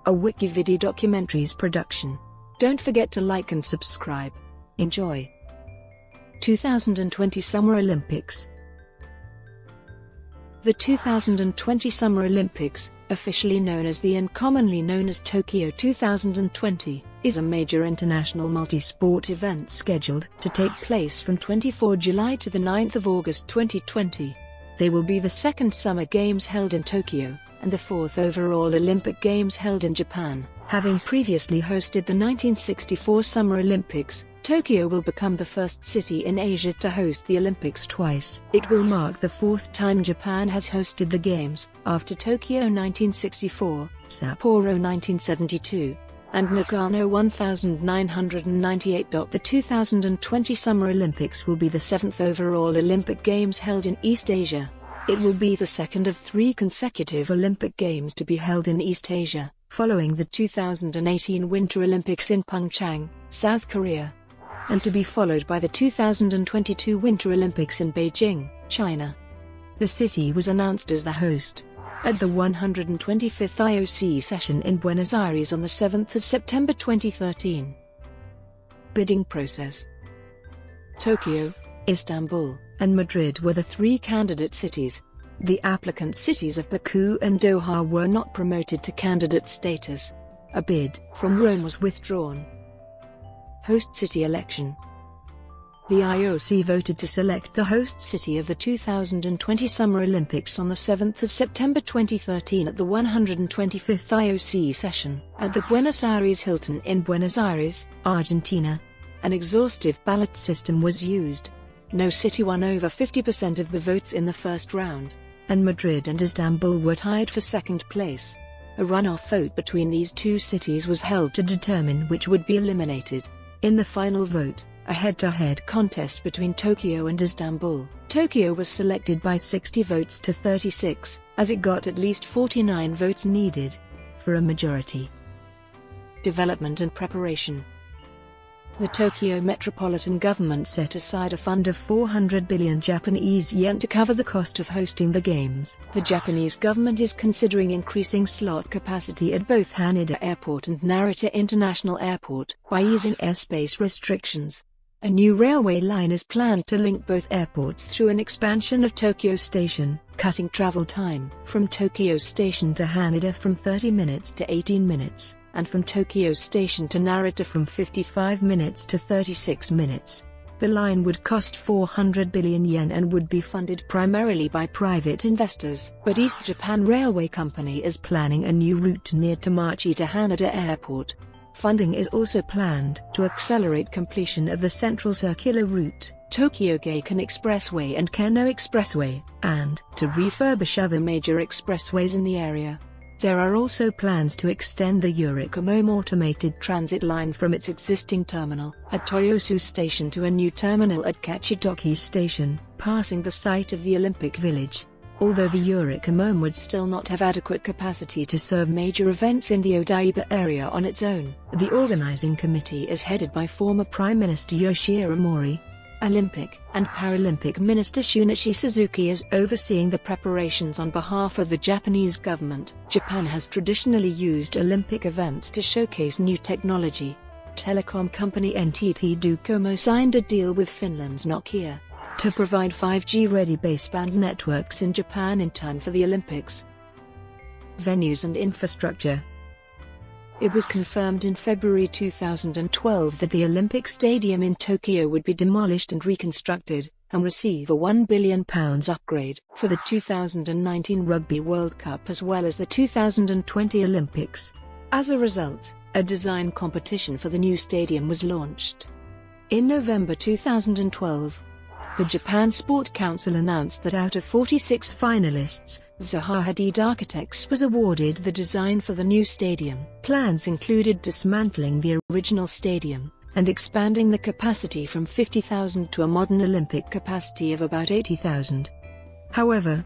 a WikiVidi documentaries production. Don't forget to like and subscribe. Enjoy. 2020 Summer Olympics. The 2020 Summer Olympics, officially known as the and commonly known as Tokyo 2020, is a major international multi-sport event scheduled to take place from 24 July to the 9th of August 2020. They will be the second Summer Games held in Tokyo, and the fourth overall Olympic Games held in Japan. Having previously hosted the 1964 Summer Olympics, Tokyo will become the first city in Asia to host the Olympics twice. It will mark the fourth time Japan has hosted the Games, after Tokyo 1964, Sapporo 1972, and Nagano 1998. The 2020 Summer Olympics will be the seventh overall Olympic Games held in East Asia. It will be the second of three consecutive Olympic Games to be held in East Asia, following the 2018 Winter Olympics in Pyeongchang, South Korea, and to be followed by the 2022 Winter Olympics in Beijing, China. The city was announced as the host at the 125th IOC Session in Buenos Aires on the 7th of September 2013. Bidding process. Tokyo, Istanbul, and Madrid were the three candidate cities. The applicant cities of Baku and Doha were not promoted to candidate status. A bid from Rome was withdrawn. Host city election. The IOC voted to select the host city of the 2020 Summer Olympics on the 7th of September 2013 at the 125th IOC Session at the Buenos Aires Hilton in Buenos Aires, Argentina. An exhaustive ballot system was used. No city won over 50% of the votes in the first round, and Madrid and Istanbul were tied for second place. A runoff vote between these two cities was held to determine which would be eliminated. In the final vote, a head-to-head contest between Tokyo and Istanbul, Tokyo was selected by 60 votes to 36, as it got at least 49 votes needed for a majority. Development and preparation. The Tokyo metropolitan government set aside a fund of 400 billion Japanese yen to cover the cost of hosting the Games. The Japanese government is considering increasing slot capacity at both Haneda Airport and Narita International Airport by easing airspace restrictions. A new railway line is planned to link both airports through an expansion of Tokyo Station, cutting travel time from Tokyo Station to Haneda from 30 minutes to 18 minutes. And from Tokyo Station to Narita from 55 minutes to 36 minutes. The line would cost 400 billion yen and would be funded primarily by private investors. But East Japan Railway Company is planning a new route near Tomachi to Haneda Airport. Funding is also planned to accelerate completion of the Central Circular Route, Tokyo Geikan Expressway and Kano Expressway, and to refurbish other major expressways in the area. There are also plans to extend the Yurikamome automated transit line from its existing terminal at Toyosu Station to a new terminal at Kachitoki Station, passing the site of the Olympic Village. Although the Yurikamome would still not have adequate capacity to serve major events in the Odaiba area on its own, the organizing committee is headed by former Prime Minister Yoshihiro Mori. Olympic and Paralympic Minister Shunichi Suzuki is overseeing the preparations on behalf of the Japanese government. Japan has traditionally used Olympic events to showcase new technology. Telecom company NTT Docomo signed a deal with Finland's Nokia to provide 5G-ready baseband networks in Japan in time for the Olympics. Venues and infrastructure. It was confirmed in February 2012 that the Olympic Stadium in Tokyo would be demolished and reconstructed, and receive a £1 billion upgrade for the 2019 Rugby World Cup as well as the 2020 Olympics. As a result, a design competition for the new stadium was launched. In November 2012, the Japan Sport Council announced that out of 46 finalists, Zaha Hadid Architects was awarded the design for the new stadium. Plans included dismantling the original stadium and expanding the capacity from 50,000 to a modern Olympic capacity of about 80,000. However,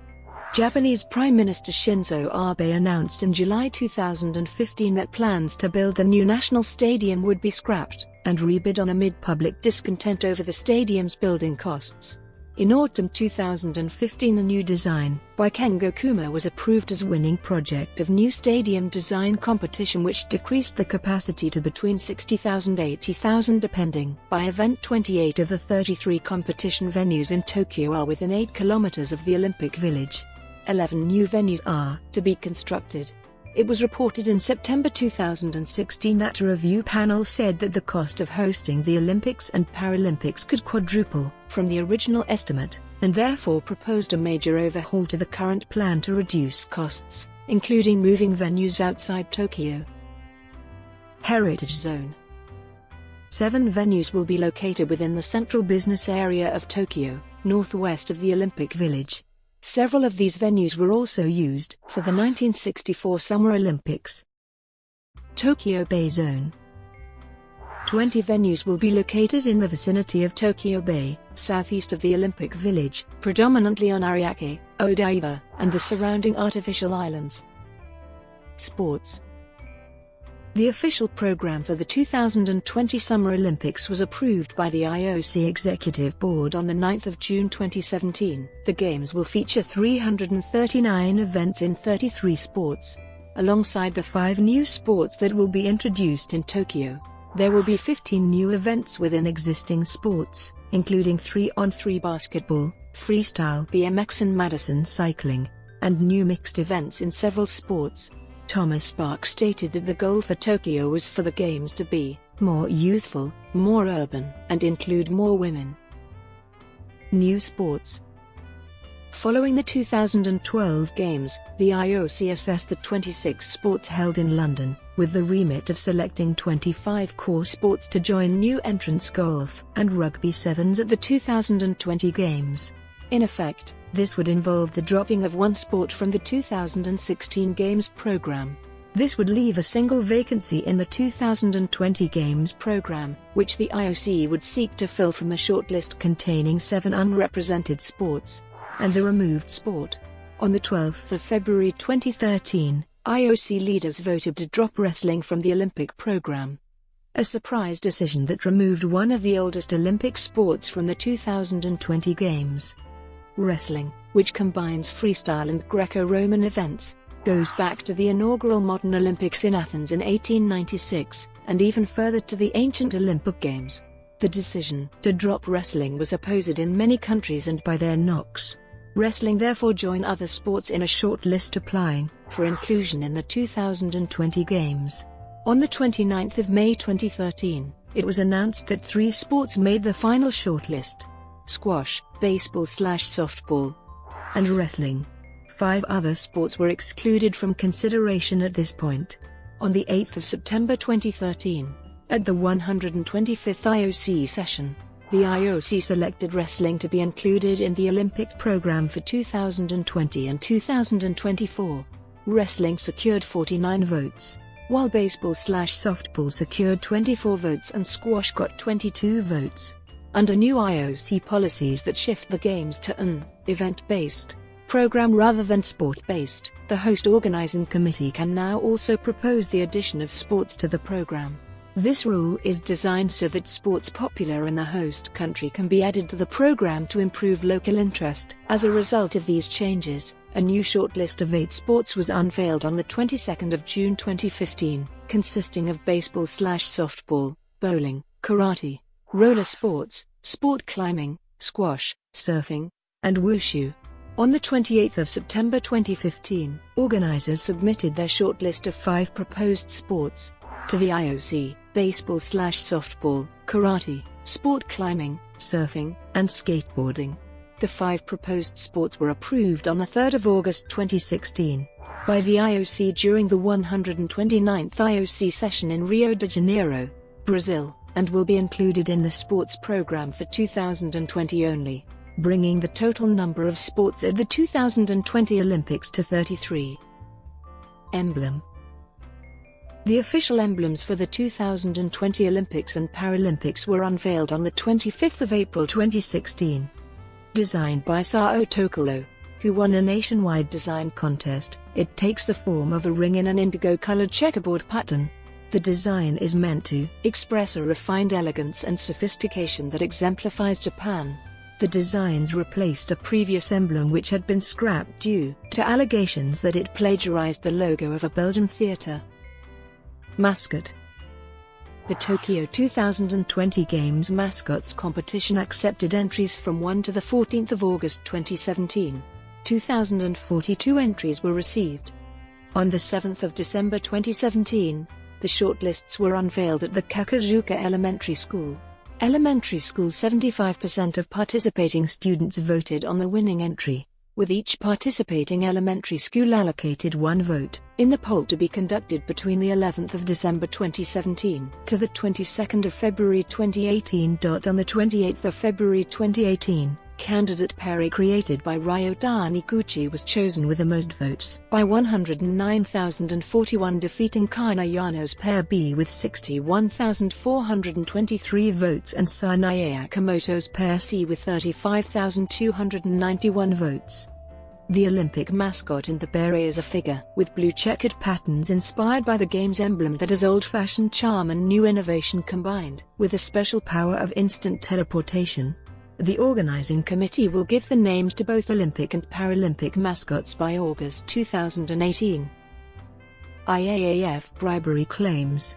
Japanese Prime Minister Shinzo Abe announced in July 2015 that plans to build the new national stadium would be scrapped and rebid on amid public discontent over the stadium's building costs. In autumn 2015, a new design by Kengo Kuma was approved as winning project of new stadium design competition, which decreased the capacity to between 60,000 and 80,000 depending by event. 28 of the 33 competition venues in Tokyo are within 8 kilometers of the Olympic Village. 11 new venues are to be constructed. It was reported in September 2016 that a review panel said that the cost of hosting the Olympics and Paralympics could quadruple from the original estimate, and therefore proposed a major overhaul to the current plan to reduce costs, including moving venues outside Tokyo. Heritage Zone. 7 venues will be located within the central business area of Tokyo, northwest of the Olympic Village. Several of these venues were also used for the 1964 Summer Olympics. Tokyo Bay Zone. 20 venues will be located in the vicinity of Tokyo Bay, southeast of the Olympic Village, predominantly on Ariake, Odaiba, and the surrounding artificial islands. Sports. The official program for the 2020 Summer Olympics was approved by the IOC Executive Board on 9 June 2017. The Games will feature 339 events in 33 sports. Alongside the 5 new sports that will be introduced in Tokyo, there will be 15 new events within existing sports, including 3-on-3 basketball, freestyle BMX and Madison cycling, and new mixed events in several sports. Thomas Bach stated that the goal for Tokyo was for the Games to be more youthful, more urban, and include more women. New sports. Following the 2012 Games, the IOC assessed the 26 sports held in London, with the remit of selecting 25 core sports to join new entrants golf and rugby sevens at the 2020 Games. In effect, this would involve the dropping of one sport from the 2016 Games program. This would leave a single vacancy in the 2020 Games program, which the IOC would seek to fill from a shortlist containing 7 unrepresented sports and the removed sport. On the 12th of February 2013, IOC leaders voted to drop wrestling from the Olympic program. A surprise decision that removed one of the oldest Olympic sports from the 2020 Games. Wrestling, which combines freestyle and Greco-Roman events, goes back to the inaugural modern Olympics in Athens in 1896, and even further to the ancient Olympic Games. The decision to drop wrestling was opposed in many countries and by their NOCs. Wrestling therefore joined other sports in a short list applying for inclusion in the 2020 Games. On the 29th of May 2013, it was announced that 3 sports made the final shortlist: squash, baseball/softball, and wrestling. 5 other sports were excluded from consideration at this point. On the 8th of September 2013, at the 125th IOC Session, the IOC selected wrestling to be included in the Olympic program for 2020 and 2024. Wrestling secured 49 votes, while baseball/softball secured 24 votes and squash got 22 votes. Under new IOC policies that shift the Games to an event-based program rather than sport-based, the host organizing committee can now also propose the addition of sports to the program. This rule is designed so that sports popular in the host country can be added to the program to improve local interest. As a result of these changes, a new shortlist of 8 sports was unveiled on the 22nd of June 2015, consisting of baseball/softball, bowling, karate, roller sports, sport climbing, squash, surfing, and wushu. On the 28th of September 2015, organizers submitted their shortlist of 5 proposed sports to the IOC: baseball/softball, karate, sport climbing, surfing, and skateboarding. The 5 proposed sports were approved on the 3rd of August 2016 by the IOC during the 129th IOC Session in Rio de Janeiro, Brazil, and will be included in the sports program for 2020 only, bringing the total number of sports at the 2020 Olympics to 33. Emblem. The official emblems for the 2020 Olympics and Paralympics were unveiled on the 25th of April 2016. Designed by Sao Tokolo, who won a nationwide design contest, it takes the form of a ring in an indigo-colored checkerboard pattern. The design is meant to express a refined elegance and sophistication that exemplifies Japan. The designs replaced a previous emblem which had been scrapped due to allegations that it plagiarized the logo of a Belgian theater. Mascot. The Tokyo 2020 Games Mascots competition accepted entries from 1 to 14 August 2017. 2,042 entries were received. On 7 December 2017, the shortlists were unveiled at the Kakazuka Elementary School. Elementary school 75% of participating students voted on the winning entry, with each participating elementary school allocated 1 vote. In the poll to be conducted between the 11th of December 2017 to the 22nd of February 2018. On the 28th of February 2018, candidate pair A created by Ryo Taniguchi was chosen with the most votes by 109,041, defeating Kana Yano's pair B with 61,423 votes and Sanae Akamoto's pair C with 35,291 votes. The Olympic mascot in the pair A is a figure with blue checkered patterns inspired by the game's emblem that has old-fashioned charm and new innovation combined with a special power of instant teleportation. The organizing committee will give the names to both Olympic and Paralympic mascots by August 2018. IAAF bribery claims.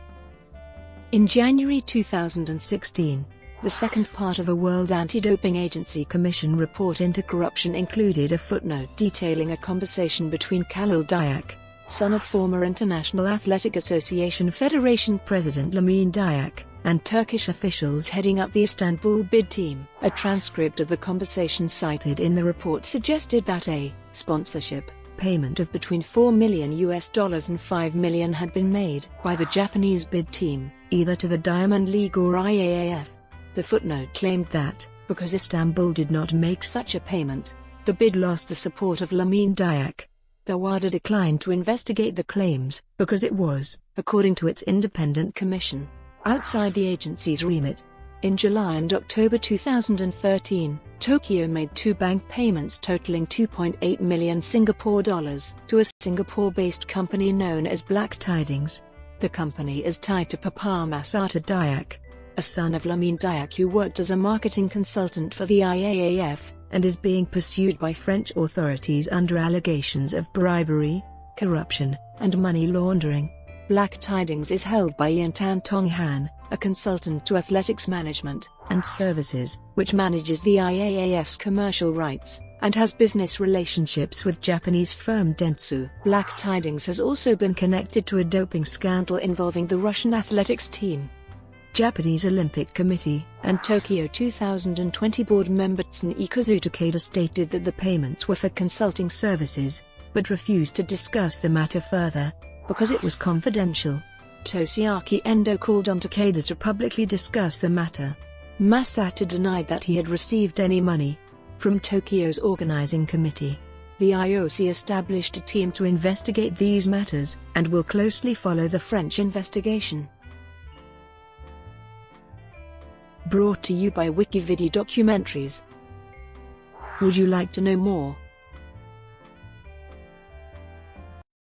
In January 2016, the second part of a World Anti-Doping Agency Commission report into corruption included a footnote detailing a conversation between Khalil Dayak, son of former International Athletic Association Federation President Lamin Dayak, and Turkish officials heading up the Istanbul bid team. A transcript of the conversation cited in the report suggested that a sponsorship payment of between $4 million and $5 million had been made by the Japanese bid team, either to the Diamond League or IAAF. The footnote claimed that, because Istanbul did not make such a payment, the bid lost the support of Lamin Dayak. The WADA declined to investigate the claims, because it was, according to its independent commission, outside the agency's remit. In July and October 2013, Tokyo made 2 bank payments totaling 2.8 million Singapore dollars to a Singapore-based company known as Black Tidings. The company is tied to Papa Masata Dayak, a son of Lamin Dayak who worked as a marketing consultant for the IAAF, and is being pursued by French authorities under allegations of bribery, corruption, and money laundering. Black Tidings is held by Ian Tan Tong Han, a consultant to athletics management and services, which manages the IAAF's commercial rights, and has business relationships with Japanese firm Dentsu. Black Tidings has also been connected to a doping scandal involving the Russian athletics team. Japanese Olympic Committee and Tokyo 2020 board member Tsuneki Takeda stated that the payments were for consulting services, but refused to discuss the matter further, because it was confidential. Toshiaki Endo called on Takeda to publicly discuss the matter. Masata denied that he had received any money from Tokyo's organizing committee. The IOC established a team to investigate these matters, and will closely follow the French investigation. Brought to you by WikiVidi Documentaries. Would you like to know more?